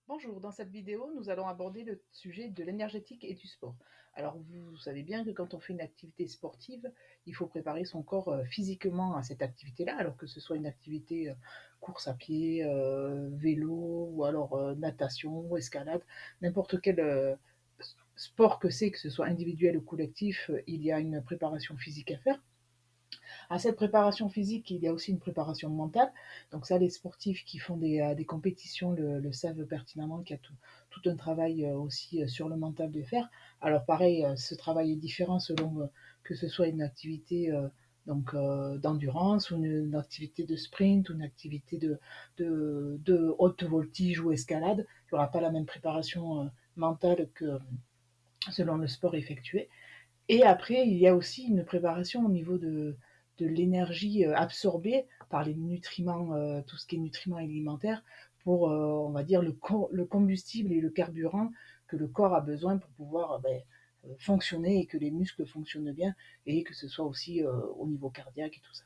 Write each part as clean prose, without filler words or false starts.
Bonjour, dans cette vidéo, nous allons aborder le sujet de l'énergétique et du sport. Alors, vous savez bien que quand on fait une activité sportive, il faut préparer son corps physiquement à cette activité-là, alors que ce soit une activité course à pied, vélo, ou alors natation, escalade, n'importe quel sport que ce soit individuel ou collectif, il y a une préparation physique à faire. À cette préparation physique, il y a aussi une préparation mentale. Donc ça, les sportifs qui font des compétitions le savent pertinemment qu'il y a tout un travail aussi sur le mental de faire. Alors pareil, ce travail est différent selon que ce soit une activité d'endurance ou une activité de sprint ou une activité de haute voltige ou escalade. Il n'y aura pas la même préparation mentale que selon le sport effectué. Et après, il y a aussi une préparation au niveau de l'énergie absorbée par les nutriments, tout ce qui est nutriments alimentaires, pour, on va dire, le combustible et le carburant que le corps a besoin pour pouvoir fonctionner et que les muscles fonctionnent bien et que ce soit aussi au niveau cardiaque et tout ça.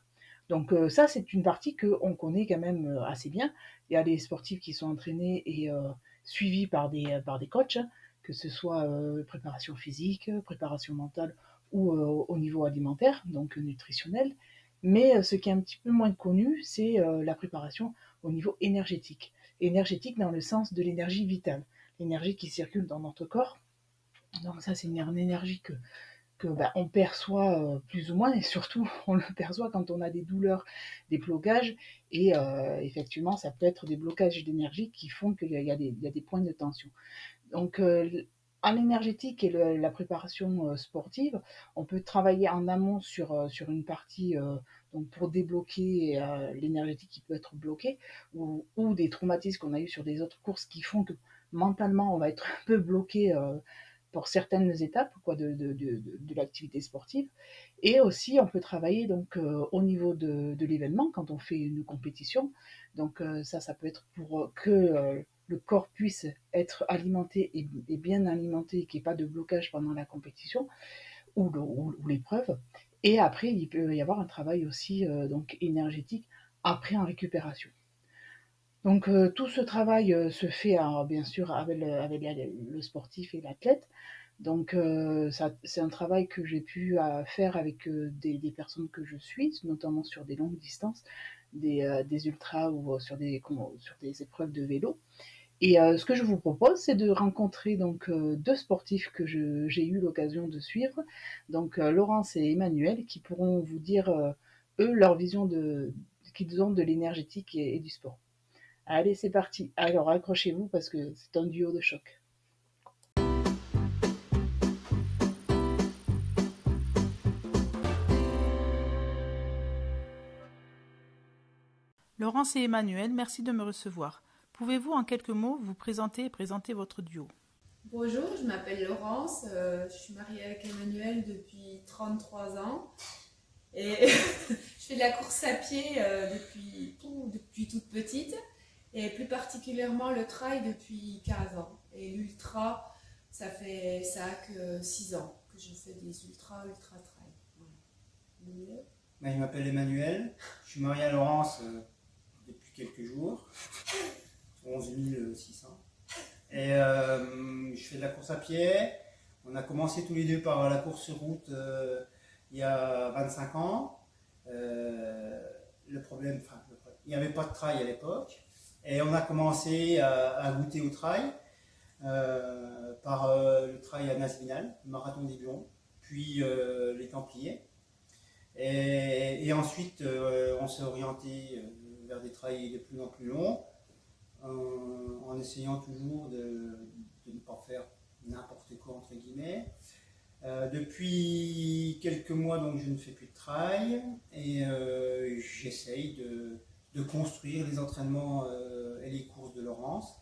Donc ça, c'est une partie qu'on connaît quand même assez bien. Il y a des sportifs qui sont entraînés et suivis par des coachs, hein, que ce soit préparation physique, préparation mentale ou au niveau alimentaire, donc nutritionnel. Mais ce qui est un petit peu moins connu, c'est la préparation au niveau énergétique. Énergétique dans le sens de l'énergie vitale, l'énergie qui circule dans notre corps. Donc ça, c'est une énergie que on perçoit plus ou moins, et surtout on le perçoit quand on a des douleurs, des blocages, et effectivement ça peut être des blocages d'énergie qui font qu'il y a des points de tension. Donc, en énergétique et la préparation sportive, on peut travailler en amont sur une partie donc pour débloquer l'énergétique qui peut être bloquée ou des traumatismes qu'on a eu sur des autres courses qui font que mentalement on va être un peu bloqué pour certaines étapes quoi, de l'activité sportive. Et aussi, on peut travailler donc au niveau de l'événement quand on fait une compétition. Donc ça peut être pour que le corps puisse être alimenté et bien alimenté, qu'il n'y ait pas de blocage pendant la compétition ou l'épreuve. Et après, il peut y avoir un travail aussi donc énergétique après en récupération. Donc tout ce travail se fait bien sûr avec le sportif et l'athlète. Donc ça, c'est un travail que j'ai pu faire avec des personnes que je suis, notamment sur des longues distances, des ultras ou sur des épreuves de vélo. Et ce que je vous propose, c'est de rencontrer donc deux sportifs que j'ai eu l'occasion de suivre, donc Laurence et Emmanuel, qui pourront vous dire eux leur vision qu'ils ont de l'énergétique et du sport. Allez, c'est parti. Alors accrochez-vous parce que c'est un duo de choc. Laurence et Emmanuel, merci de me recevoir. Pouvez-vous en quelques mots vous présenter et présenter votre duo? Bonjour, je m'appelle Laurence, je suis mariée avec Emmanuel depuis 33 ans et je fais de la course à pied depuis toute petite et plus particulièrement le trail depuis 15 ans. Et l'ultra, ça a que 6 ans que je fais des ultra trail. Voilà. Je m'appelle Emmanuel, je suis marié à Laurence depuis quelques jours, 11 600. Et je fais de la course à pied. On a commencé tous les deux par la course sur route il y a 25 ans. Il n'y avait pas de trail à l'époque. Et on a commencé à goûter au trail par le trail à Nasvinal, le marathon des Buron, puis les Templiers. Et ensuite, on s'est orienté vers des trails de plus en plus longs, en essayant toujours de ne pas faire n'importe quoi, entre guillemets. Depuis quelques mois, donc, je ne fais plus de trail et j'essaye de construire les entraînements et les courses de Laurence.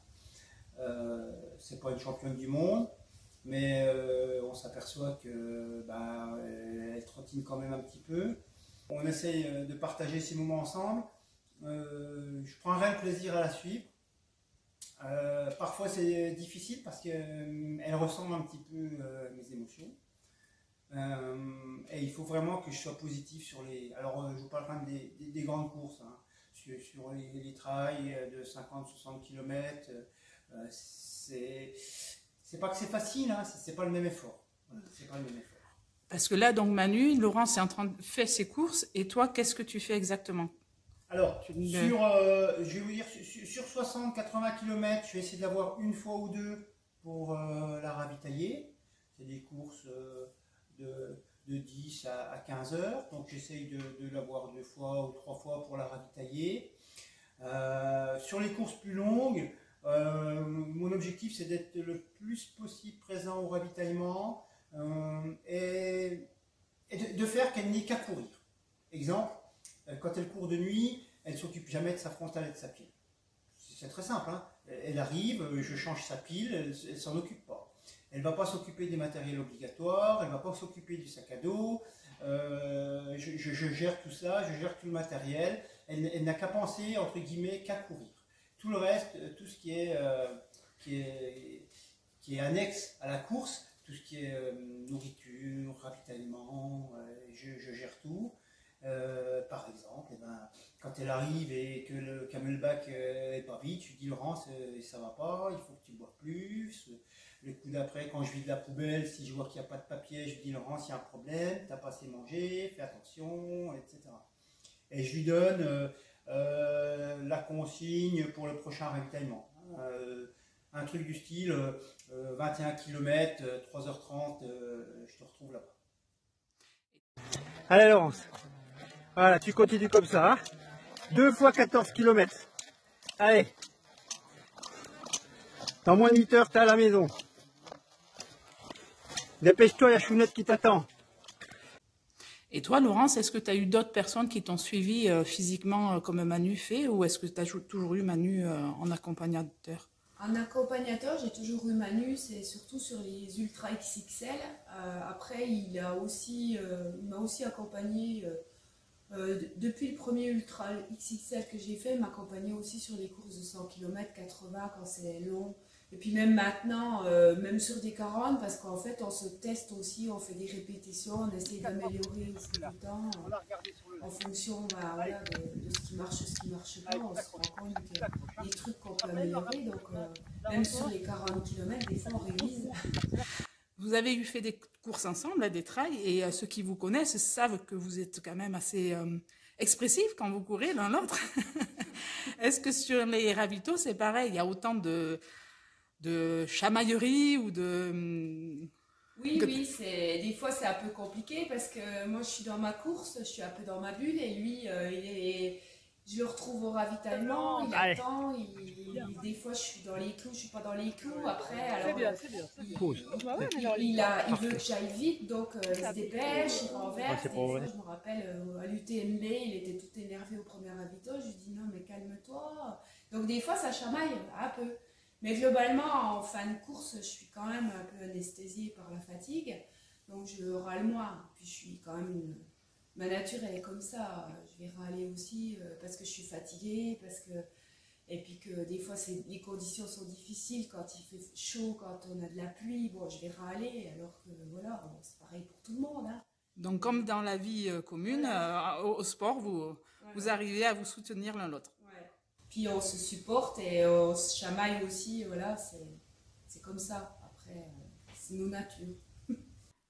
C'est pas une championne du monde, mais on s'aperçoit que elle trottine quand même un petit peu. On essaye de partager ces moments ensemble. Je prends un réel plaisir à la suivre. Parfois c'est difficile parce qu'elle ressemble un petit peu à mes émotions. Et il faut vraiment que je sois positif sur les... Alors je vous parle quand même des grandes courses, hein, sur les trails de 50-60 km. C'est pas que c'est facile, hein, c'est pas le même effort. Voilà, c'est pas le même effort. Parce que là, donc Manu, Laurence est en train de faire ses courses, et toi, qu'est-ce que tu fais exactement? Alors, je vais vous dire, sur 60-80 km, je vais essayer de l'avoir une fois ou deux pour la ravitailler. C'est des courses de 10 à 15 heures, donc j'essaye de l'avoir 2 fois ou 3 fois pour la ravitailler. Sur les courses plus longues, mon objectif c'est d'être le plus possible présent au ravitaillement et de faire qu'elle n'ait qu'à courir. Exemple, quand elle court de nuit, elle ne s'occupe jamais de sa frontale et de sa pile. C'est très simple, hein. Elle arrive, je change sa pile, elle ne s'en occupe pas. Elle ne va pas s'occuper des matériels obligatoires, elle ne va pas s'occuper du sac à dos, je gère tout ça, je gère tout le matériel, elle n'a qu'à penser, entre guillemets, qu'à courir. Tout le reste, tout ce qui est annexe à la course, tout ce qui est nourriture, ravitaillement, je gère tout. Par exemple, quand elle arrive et que le camelback est pas vide, je lui dis Laurence, ça va pas, il faut que tu bois plus. Le coup d'après, quand je vide la poubelle, si je vois qu'il n'y a pas de papier, je lui dis Laurence, il y a un problème, tu n'as pas assez mangé, fais attention, etc. Et je lui donne la consigne pour le prochain ravitaillement. Un truc du style 21 km, 3h30, je te retrouve là-bas. Allez Laurence, voilà, tu continues comme ça, hein. 2 fois 14 km. Allez, dans moins de 8 heures, t'es à la maison. Dépêche-toi, il y a Chounette qui t'attend. Et toi, Laurence, est-ce que tu as eu d'autres personnes qui t'ont suivi physiquement comme Manu fait, ou est-ce que tu as toujours eu Manu en accompagnateur? En accompagnateur, j'ai toujours eu Manu, c'est surtout sur les Ultra XXL. Après, il m'a aussi accompagné depuis le premier Ultra XXL que j'ai fait. Il m'accompagnait aussi sur les courses de 100 km, 80 quand c'est long. Et puis même maintenant, même sur des 40, parce qu'en fait, on se teste aussi, on fait des répétitions, on essaie d'améliorer aussi tout le temps, en fonction voilà, de ce qui marche, ce qui ne marche pas, on se rend compte qu'il y a des trucs qu'on peut améliorer. Donc, même sur les 40 km, des fois, on révise. Vous avez fait des courses ensemble, des trails, et ceux qui vous connaissent savent que vous êtes quand même assez expressifs quand vous courez l'un l'autre. Est-ce que sur les ravitaux, c'est pareil? Il y a autant de chamaillerie ou de... Oui, des fois c'est un peu compliqué parce que moi je suis dans ma course, je suis un peu dans ma bulle et lui, je le retrouve au ravitaillement, il attend, des fois je suis dans les clous, je suis pas dans les clous, après alors il veut que j'aille vite, donc il se dépêche, il renverse, des fois je me rappelle à l'UTMB, il était tout énervé au premier ravito, je lui dis non mais calme-toi, donc des fois ça chamaille un peu. Mais globalement, en fin de course, je suis quand même un peu anesthésiée par la fatigue, donc je râle moins. Puis je suis quand même ma nature elle est comme ça. Je vais râler aussi parce que je suis fatiguée, et puis que des fois les conditions sont difficiles quand il fait chaud, quand on a de la pluie. Bon, je vais râler alors que voilà, bon, c'est pareil pour tout le monde. Hein. Donc comme dans la vie commune, au sport, vous arrivez à vous soutenir l'un l'autre. Puis on se supporte et on se chamaille aussi, voilà, c'est comme ça. Après, c'est nos natures.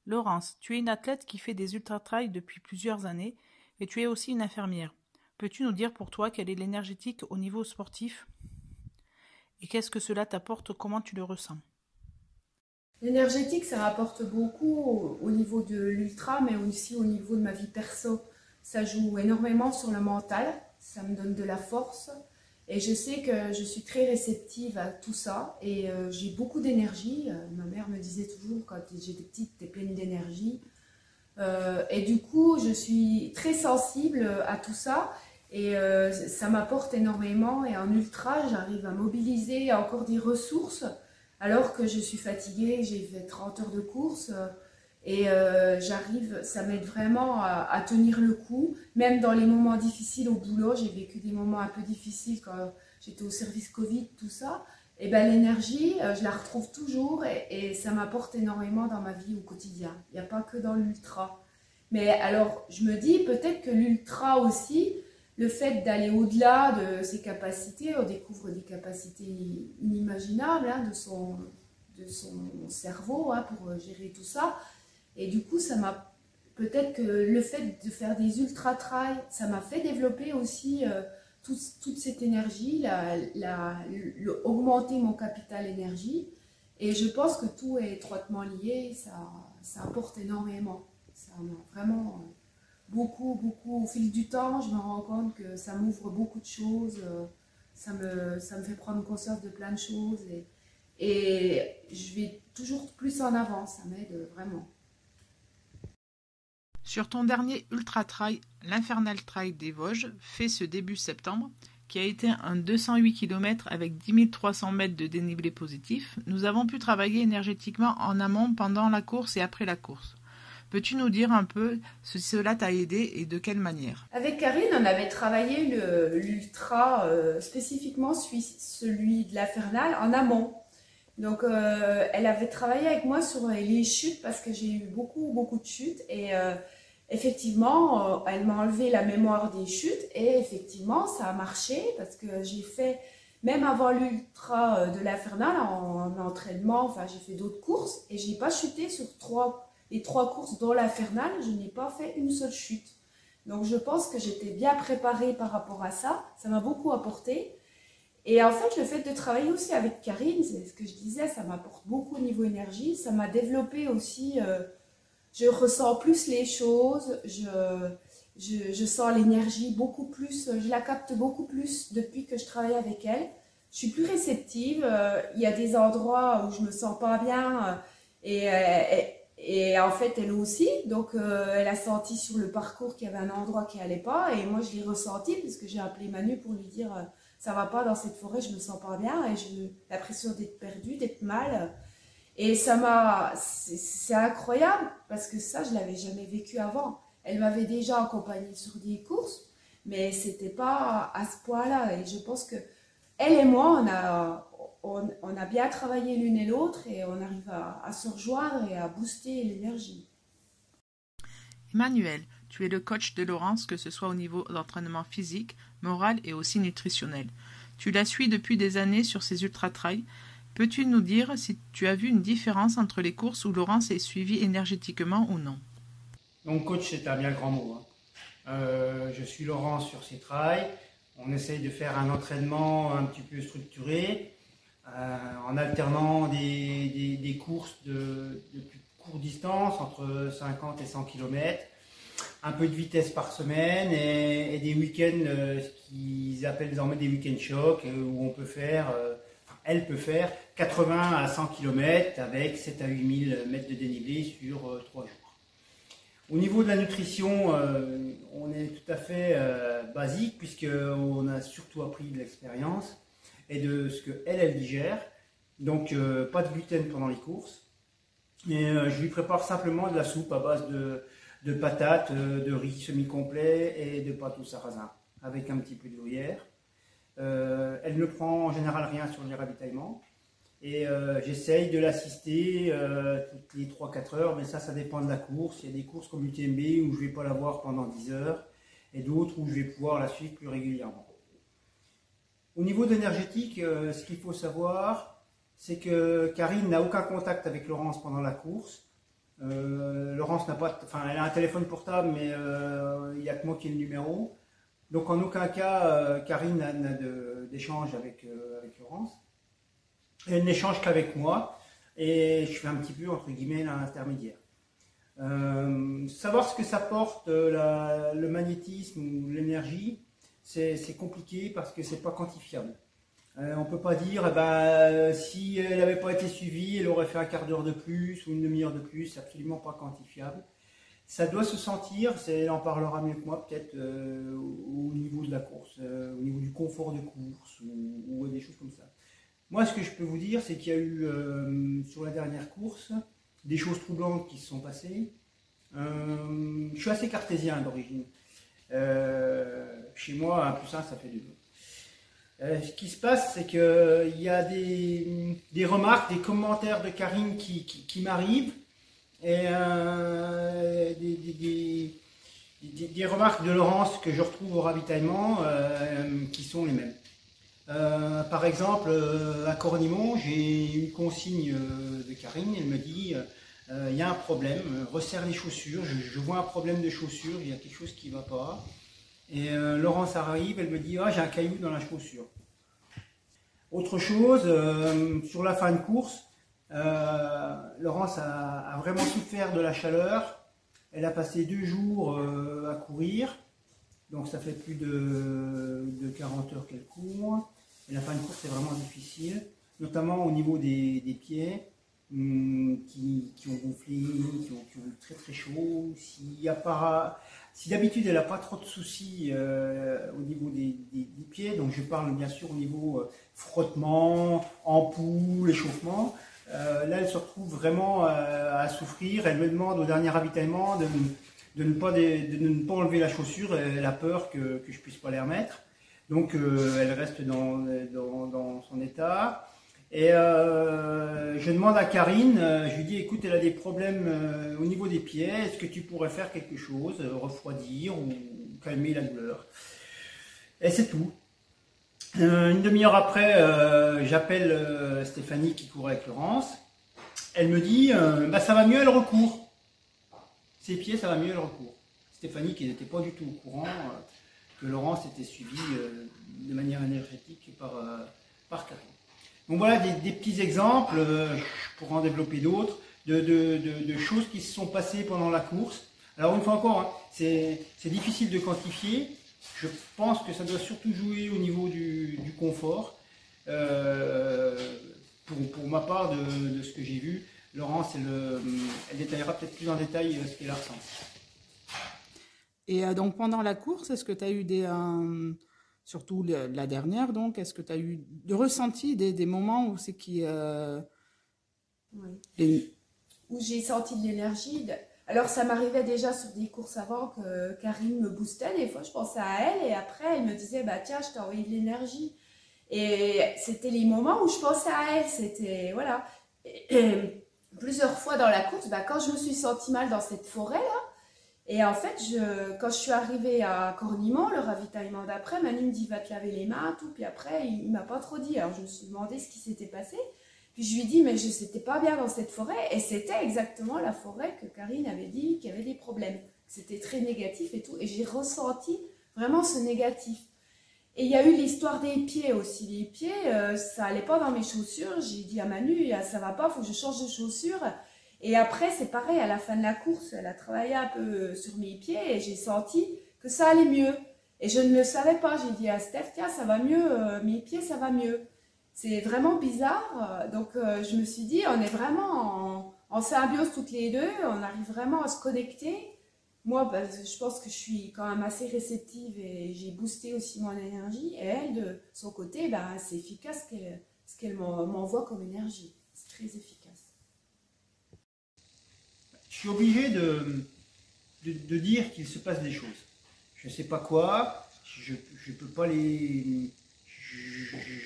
Laurence, tu es une athlète qui fait des ultra-trails depuis plusieurs années et tu es aussi une infirmière. Peux-tu nous dire pour toi quelle est l'énergétique au niveau sportif et qu'est-ce que cela t'apporte, comment tu le ressens? L'énergétique, ça m'apporte beaucoup au niveau de l'ultra, mais aussi au niveau de ma vie perso. Ça joue énormément sur le mental, ça me donne de la force. Et je sais que je suis très réceptive à tout ça et j'ai beaucoup d'énergie. Ma mère me disait toujours quand j'étais petite, t'es pleine d'énergie. Et du coup, je suis très sensible à tout ça et ça m'apporte énormément. Et en ultra, j'arrive à mobiliser encore des ressources alors que je suis fatiguée, j'ai fait 30 heures de course. Et ça m'aide vraiment à tenir le coup, même dans les moments difficiles au boulot. J'ai vécu des moments un peu difficiles quand j'étais au service Covid, tout ça. Et ben l'énergie, je la retrouve toujours et ça m'apporte énormément dans ma vie au quotidien. Il n'y a pas que dans l'ultra. Mais alors, je me dis peut-être que l'ultra aussi, le fait d'aller au-delà de ses capacités, on découvre des capacités inimaginables hein, de son cerveau hein, pour gérer tout ça. Et du coup, ça m'a peut-être que le fait de faire des ultra-trails, ça m'a fait développer aussi toute cette énergie, augmenter mon capital énergie. Et je pense que tout est étroitement lié, ça apporte énormément. Ça m'a vraiment beaucoup, au fil du temps, je me rends compte que ça m'ouvre beaucoup de choses, ça me fait prendre conscience de plein de choses et je vais toujours plus en avant, ça m'aide vraiment. Sur ton dernier Ultra Trail, l'Infernal Trail des Vosges, fait ce début septembre, qui a été un 208 km avec 10 300 mètres de dénivelé positif, nous avons pu travailler énergétiquement en amont pendant la course et après la course. Peux-tu nous dire un peu si cela t'a aidé et de quelle manière? Avec Karine, on avait travaillé l'ultra, spécifiquement celui de l'Infernal, en amont. Donc, elle avait travaillé avec moi sur les chutes parce que j'ai eu beaucoup de chutes. Et effectivement, elle m'a enlevé la mémoire des chutes. Et effectivement, ça a marché parce que j'ai fait, même avant l'ultra de l'Infernal, en entraînement, enfin, j'ai fait d'autres courses. Et je n'ai pas chuté sur les 3 courses dans l'Infernal. Je n'ai pas fait une seule chute. Donc, je pense que j'étais bien préparée par rapport à ça. Ça m'a beaucoup apporté. Et en fait, le fait de travailler aussi avec Karine, c'est ce que je disais, ça m'apporte beaucoup au niveau énergie. Ça m'a développé aussi, je ressens plus les choses, je sens l'énergie beaucoup plus, je la capte beaucoup plus depuis que je travaille avec elle. Je suis plus réceptive, il y a des endroits où je me sens pas bien et en fait, elle aussi. Donc, elle a senti sur le parcours qu'il y avait un endroit qui allait pas et moi, je l'ai ressenti parce que j'ai appelé Manu pour lui dire... ça va pas dans cette forêt, je me sens pas bien et j'ai l'impression d'être perdue, d'être mal. Et c'est incroyable parce que ça, je l'avais jamais vécu avant. Elle m'avait déjà accompagnée sur des courses, mais c'était pas à ce point-là. Et je pense que elle et moi, on a bien travaillé l'une et l'autre et on arrive à se rejoindre et à booster l'énergie. Emmanuel, tu es le coach de Laurence, que ce soit au niveau d'entraînement physique, moral et aussi nutritionnel. Tu la suis depuis des années sur ses ultra-trails. Peux-tu nous dire si tu as vu une différence entre les courses où Laurence est suivie énergétiquement ou non? Donc coach, c'est un bien grand mot. Je suis Laurence sur ses trails. On essaye de faire un entraînement un petit peu structuré, en alternant des courses de plus courte distance, entre 50 et 100 km, un peu de vitesse par semaine et des week-ends, ce qu'ils appellent désormais des week-ends chocs, où on peut faire, elle peut faire 80 à 100 km avec 7 à 8 000 mètres de dénivelé sur 3 jours. Au niveau de la nutrition, on est tout à fait basique puisqu'on a surtout appris de l'expérience et de ce qu'elle digère. Donc pas de gluten pendant les courses. Et je lui prépare simplement de la soupe à base de patates, de riz semi-complet et de pâte au sarrasin avec un petit peu de gruyère. Elle ne prend en général rien sur les ravitaillements et j'essaye de l'assister toutes les 3-4 heures, mais ça dépend de la course. Il y a des courses comme l'UTMB où je ne vais pas la voir pendant 10 heures et d'autres où je vais pouvoir la suivre plus régulièrement. Au niveau d'énergétique, ce qu'il faut savoir, c'est que Karine n'a aucun contact avec Laurence pendant la course. Laurence n'a pas, elle a un téléphone portable, mais il n'y a que moi qui ai le numéro. Donc en aucun cas, Karine n'a d'échange avec Laurence. Elle n'échange qu'avec moi et je fais un petit peu entre guillemets l'intermédiaire. Savoir ce que ça porte le magnétisme ou l'énergie, c'est compliqué parce que c'est pas quantifiable. On ne peut pas dire, si elle n'avait pas été suivie, elle aurait fait un quart d'heure de plus ou une demi-heure de plus, c'est absolument pas quantifiable. Ça doit se sentir, elle en parlera mieux que moi peut-être au niveau de la course, au niveau du confort de course ou des choses comme ça. Moi, ce que je peux vous dire, c'est qu'il y a eu sur la dernière course des choses troublantes qui se sont passées. Je suis assez cartésien d'origine. Chez moi, 1 + 1, ça fait 2. Ce qui se passe, c'est qu'il y a des remarques, des commentaires de Karine qui m'arrivent et des remarques de Laurence que je retrouve au ravitaillement qui sont les mêmes. Par exemple, à Cornimont, j'ai une consigne de Karine, elle me dit il y a un problème, resserre les chaussures, je vois un problème de chaussures, il y a quelque chose qui ne va pas. Et Laurence arrive, elle me dit ah, j'ai un caillou dans la chaussure. Autre chose, sur la fin de course, Laurence a vraiment souffert de la chaleur. Elle a passé 2 jours à courir, donc ça fait plus de 40 heures qu'elle court. Et la fin de course est vraiment difficile, notamment au niveau des pieds qui ont gonflé, qui ont eu très très chaud. Si d'habitude elle n'a pas trop de soucis au niveau des pieds, donc je parle bien sûr au niveau frottement, ampoule, échauffement, là elle se retrouve vraiment à souffrir. Elle me demande au dernier ravitaillement de ne pas enlever la chaussure, elle a peur que je ne puisse pas les remettre. Donc elle reste dans son état. Et je demande à Karine, je lui dis écoute, elle a des problèmes au niveau des pieds, est-ce que tu pourrais faire quelque chose, refroidir ou calmer la douleur? Et c'est tout. Une demi-heure après, j'appelle Stéphanie qui court avec Laurence. Elle me dit bah, ça va mieux, elle recourt. Ses pieds, ça va mieux, elle recourt. Stéphanie qui n'était pas du tout au courant que Laurence était suivie de manière énergétique par Karine. Donc voilà des petits exemples, je pourrais en développer d'autres, de choses qui se sont passées pendant la course. Alors une fois encore, hein, c'est difficile de quantifier. Je pense que ça doit surtout jouer au niveau du confort. Pour ma part, de ce que j'ai vu, Laurence, elle détaillera peut-être plus en détail ce qu'elle a ressenti. Et donc pendant la course, est-ce que tu as eu surtout la dernière, donc, est-ce que tu as eu ressenti des moments où c'est qui... Oui. Où j'ai senti de l'énergie. Alors ça m'arrivait déjà sur des courses avant que Karine me boostait, des fois je pensais à elle et après elle me disait bah tiens je t'ai envoyé de l'énergie. Et c'était les moments où je pensais à elle, c'était voilà. Et plusieurs fois dans la course, bah, quand je me suis sentie mal dans cette forêt là, et en fait quand je suis arrivée à Cornimont, le ravitaillement d'après, Manu me dit va te laver les mains, tout, puis après il m'a pas trop dit, alors je me suis demandé ce qui s'était passé. Puis je lui dis, mais je n'étais pas bien dans cette forêt. Et c'était exactement la forêt que Karine avait dit qu'il y avait des problèmes. C'était très négatif et tout. Et j'ai ressenti vraiment ce négatif. Et il y a eu l'histoire des pieds aussi. Les pieds, ça n'allait pas dans mes chaussures. J'ai dit à Manu, ça ne va pas, il faut que je change de chaussures. Et après, c'est pareil, à la fin de la course, elle a travaillé un peu sur mes pieds et j'ai senti que ça allait mieux. Et je ne le savais pas. J'ai dit à Steph, tiens, ça va mieux, mes pieds, ça va mieux. C'est vraiment bizarre, donc je me suis dit, on est vraiment en symbiose toutes les deux, on arrive vraiment à se connecter. Moi, bah, je pense que je suis quand même assez réceptive et j'ai boosté aussi mon énergie. Et elle, de son côté, bah, c'est efficace ce qu'elle m'envoie comme énergie. C'est très efficace. Je suis obligé de dire qu'il se passe des choses. Je ne sais pas quoi, je ne peux pas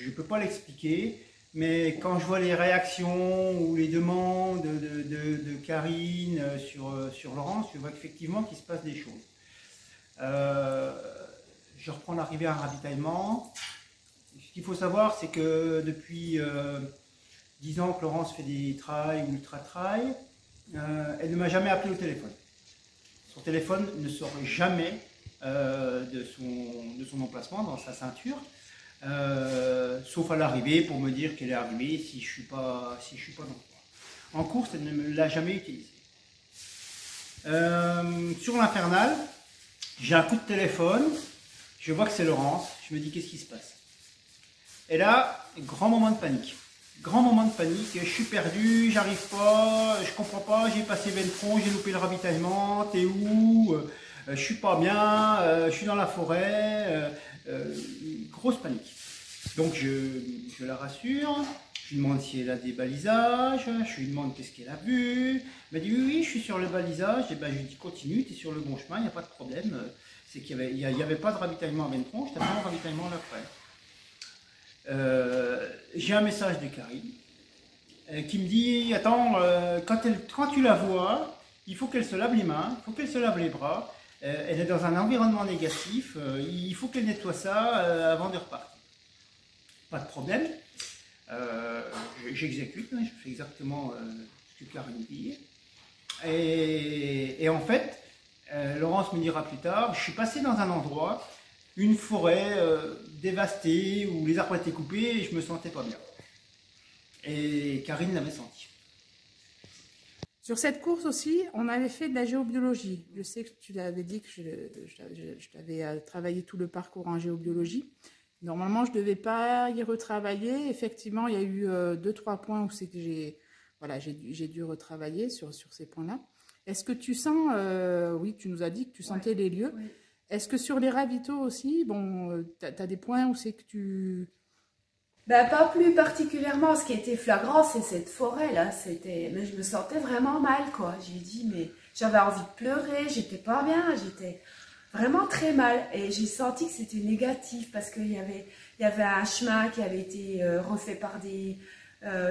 je peux pas l'expliquer, mais quand je vois les réactions ou les demandes de Karine sur Laurence, je vois effectivement qu'il se passe des choses. Je reprends l'arrivée à un ravitaillement. Ce qu'il faut savoir, c'est que depuis 10 ans que Laurence fait des trails ou ultra-trails, elle ne m'a jamais appelé au téléphone. Son téléphone ne sort jamais de son emplacement dans sa ceinture. Sauf à l'arrivée pour me dire qu'elle est arrivée si je suis pas dans le coin. En course, elle ne me l'a jamais utilisé. Sur l'Infernal, j'ai un coup de téléphone, je vois que c'est Laurence, je me dis qu'est-ce qui se passe. Et là, grand moment de panique. Grand moment de panique, je suis perdu, j'arrive pas, je comprends pas, j'ai passé Ventron, j'ai loupé le ravitaillement, t'es où? Je suis pas bien, je suis dans la forêt, grosse panique. Donc je la rassure, je lui demande si elle a des balisages, je lui demande qu'est-ce qu'elle a vu. Elle m'a dit oui, je suis sur le balisage, et ben je lui dis continue, tu es sur le bon chemin, il n'y a pas de problème. C'est qu'il n'y avait pas de ravitaillement à Ventron, je t'attends au ravitaillement là après. J'ai un message de Karine qui me dit attends, quand tu la vois, il faut qu'elle se lave les mains, il faut qu'elle se lave les bras. elle est dans un environnement négatif, il faut qu'elle nettoie ça avant de repartir. Pas de problème, j'exécute, hein, je fais exactement ce que Karine dit. Et en fait, Laurence me dira plus tard, je suis passé dans un endroit, une forêt dévastée, où les arbres étaient coupés et je me sentais pas bien. Et Karine l'avait senti. Sur cette course aussi, on avait fait de la géobiologie. Je sais que tu l'avais dit que je t'avais travaillé tout le parcours en géobiologie. Normalement, je ne devais pas y retravailler. Effectivement, il y a eu 2-3 points où c'est que j'ai dû retravailler sur ces points-là. Est-ce que tu sens, oui, tu nous as dit que tu sentais les lieux. Oui. Est-ce que sur les ravitaux aussi, bon, tu as des points où c'est que tu... Bah, pas plus particulièrement. Ce qui était flagrant, c'est cette forêt-là. Mais je me sentais vraiment mal, quoi. J'ai dit, mais j'avais envie de pleurer, j'étais pas bien, j'étais vraiment très mal. Et j'ai senti que c'était négatif parce qu'il y avait un chemin qui avait été refait par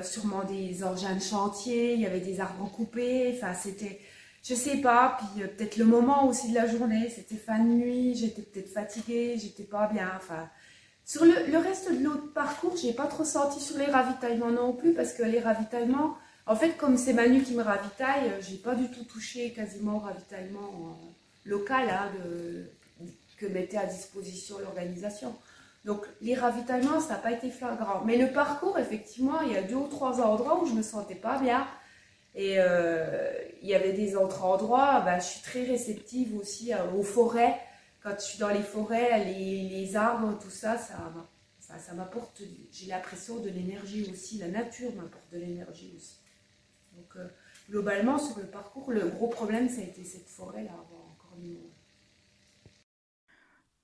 sûrement des engins de chantier, il y avait des arbres coupés, enfin c'était, je sais pas, puis peut-être le moment aussi de la journée, c'était fin de nuit, j'étais peut-être fatiguée, j'étais pas bien, enfin... Sur le reste de l'autre parcours, j'ai pas trop senti sur les ravitaillements non plus, parce que les ravitaillements, en fait, comme c'est Manu qui me ravitaille, j'ai pas du tout touché quasiment au ravitaillement local hein, que mettait à disposition l'organisation. Donc les ravitaillements, ça n'a pas été flagrant. Mais le parcours, effectivement, il y a 2 ou 3 endroits où je me sentais pas bien. Et il y avait des autres endroits, bah, je suis très réceptive aussi aux forêts. Quand je suis dans les forêts, les arbres, tout ça, ça m'apporte, j'ai l'impression de l'énergie aussi. La nature m'apporte de l'énergie aussi. Donc globalement, sur le parcours, le gros problème, ça a été cette forêt-là. Encore une...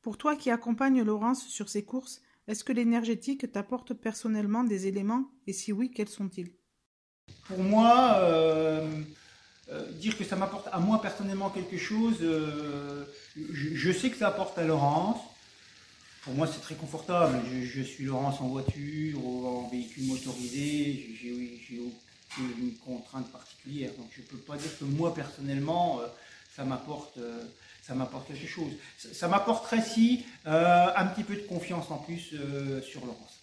Pour toi qui accompagne Laurence sur ses courses, est-ce que l'énergétique t'apporte personnellement des éléments et si oui, quels sont-ils? Pour moi, dire que ça m'apporte à moi personnellement quelque chose, je sais que ça apporte à Laurence. Pour moi, c'est très confortable. Je suis Laurence en voiture ou en véhicule motorisé. J'ai aucune contrainte particulière. Donc, je ne peux pas dire que moi personnellement, ça m'apporte quelque chose. Ça m'apporterait si un petit peu de confiance en plus sur Laurence.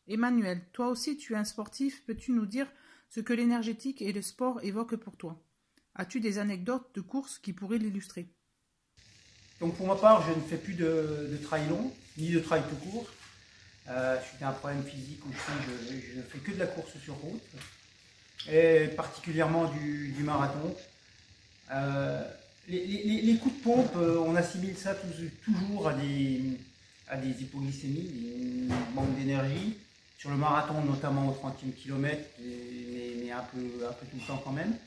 Emmanuel, toi aussi tu es un sportif, peux-tu nous dire ce que l'énergétique et le sport évoquent pour toi? As-tu des anecdotes de courses qui pourraient l'illustrer? Donc pour ma part, je ne fais plus de trail long, ni de trail tout court. Suite à un problème physique où je ne fais que de la course sur route, et particulièrement du marathon. Les coups de pompe, on assimile ça toujours à des hypoglycémies, des manques d'énergie. Sur le marathon, notamment au 30e kilomètre, mais un peu tout le temps quand même.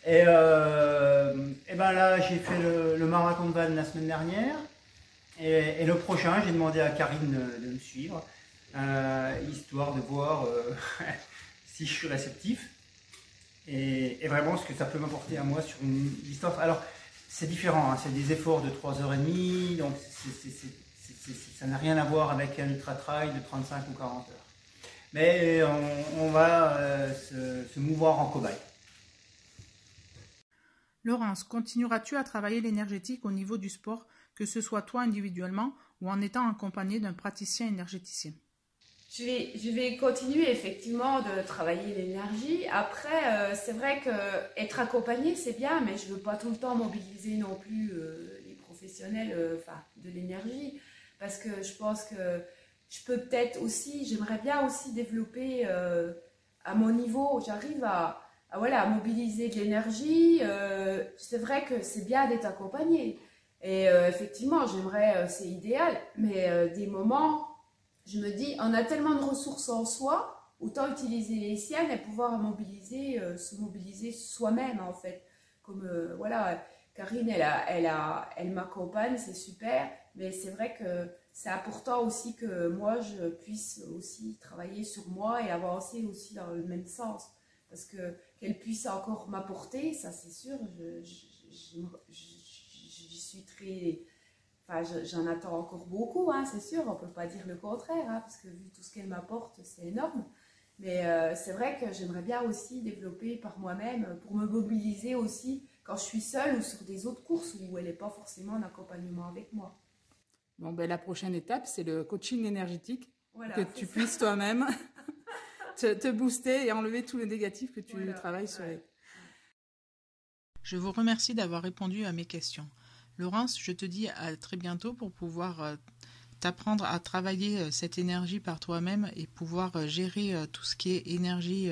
Et ben là, j'ai fait le marathon de Vannes la semaine dernière. Et le prochain, j'ai demandé à Karine de me suivre, histoire de voir si je suis réceptif. Et vraiment ce que ça peut m'apporter à moi sur une distance. Alors, c'est différent, hein, c'est des efforts de 3h30, donc ça n'a rien à voir avec un ultra-trail de 35 ou 40 heures. Mais on va se mouvoir en cobaye. Laurence, continueras-tu à travailler l'énergétique au niveau du sport, que ce soit toi individuellement ou en étant accompagné d'un praticien énergéticien? Je vais continuer effectivement de travailler l'énergie. Après, c'est vrai qu'être accompagné, c'est bien, mais je ne veux pas tout le temps mobiliser non plus les professionnels de l'énergie. Parce que je pense que je peux peut-être aussi, j'aimerais bien aussi développer à mon niveau, j'arrive à mobiliser de l'énergie. C'est vrai que c'est bien d'être accompagné. Et effectivement, j'aimerais, c'est idéal, mais des moments, je me dis, on a tellement de ressources en soi, autant utiliser les siennes et pouvoir se mobiliser soi-même en fait. Comme voilà, Karine, elle m'accompagne, c'est super, mais c'est vrai que c'est important aussi que moi, je puisse aussi travailler sur moi et avancer aussi dans le même sens. Parce que qu'elle puisse encore m'apporter, ça c'est sûr, j'y suis très... Enfin, j'en attends encore beaucoup, hein, c'est sûr, on ne peut pas dire le contraire, hein, parce que vu tout ce qu'elle m'apporte, c'est énorme. Mais c'est vrai que j'aimerais bien aussi développer par moi-même, pour me mobiliser aussi quand je suis seule ou sur des autres courses où elle n'est pas forcément en accompagnement avec moi. Bon, ben, la prochaine étape, c'est le coaching énergétique. Voilà, Que tu puisses toi-même te booster et enlever tous les négatifs que tu travailles sur elle. Je vous remercie d'avoir répondu à mes questions. Laurence, je te dis à très bientôt pour pouvoir t'apprendre à travailler cette énergie par toi-même et pouvoir gérer tout ce qui est énergie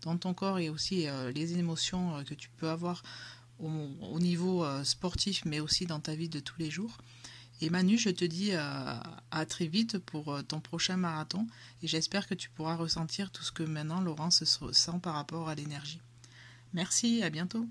dans ton corps et aussi les émotions que tu peux avoir au niveau sportif mais aussi dans ta vie de tous les jours. Et Manu, je te dis à très vite pour ton prochain marathon et j'espère que tu pourras ressentir tout ce que maintenant Laurence sent par rapport à l'énergie. Merci, à bientôt.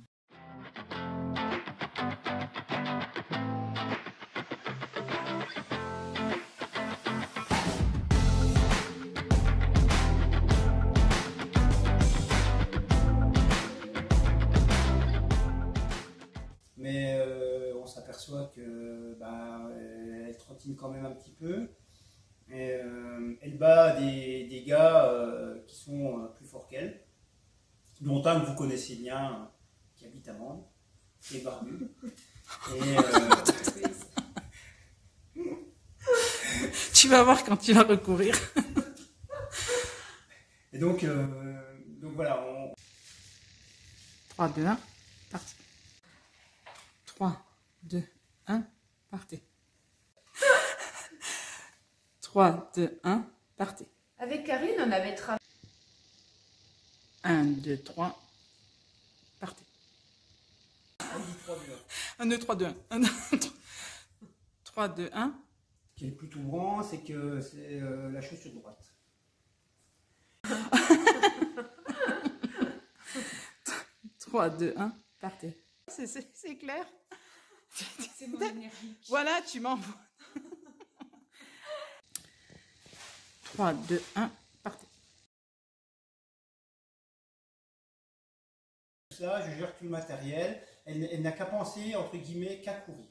Mais on s'aperçoit que elle trottine quand même un petit peu. Et elle bat des gars qui sont plus forts qu'elle, dont un que vous connaissez bien, qui habite à Mende, qui est barbu. Et, Tu vas voir quand tu vas recourir. et donc voilà. 3, 2, 1, parti. 3, 2, 1, partez. 3, 2, 1, partez. Avec Karine, on avait travaillé. 1, 2, 3, partez. 1, 2, 3, 2, 1. 3, 2, 1. Ce qui est le plus tourment, c'est que c'est la chaussure droite. 3, 2, 1, partez. C'est clair? C'est mon énergie. Voilà, tu m'envoies. 3, 2, 1, partez. Ça, je gère tout le matériel. Elle n'a qu'à penser, entre guillemets, qu'à courir.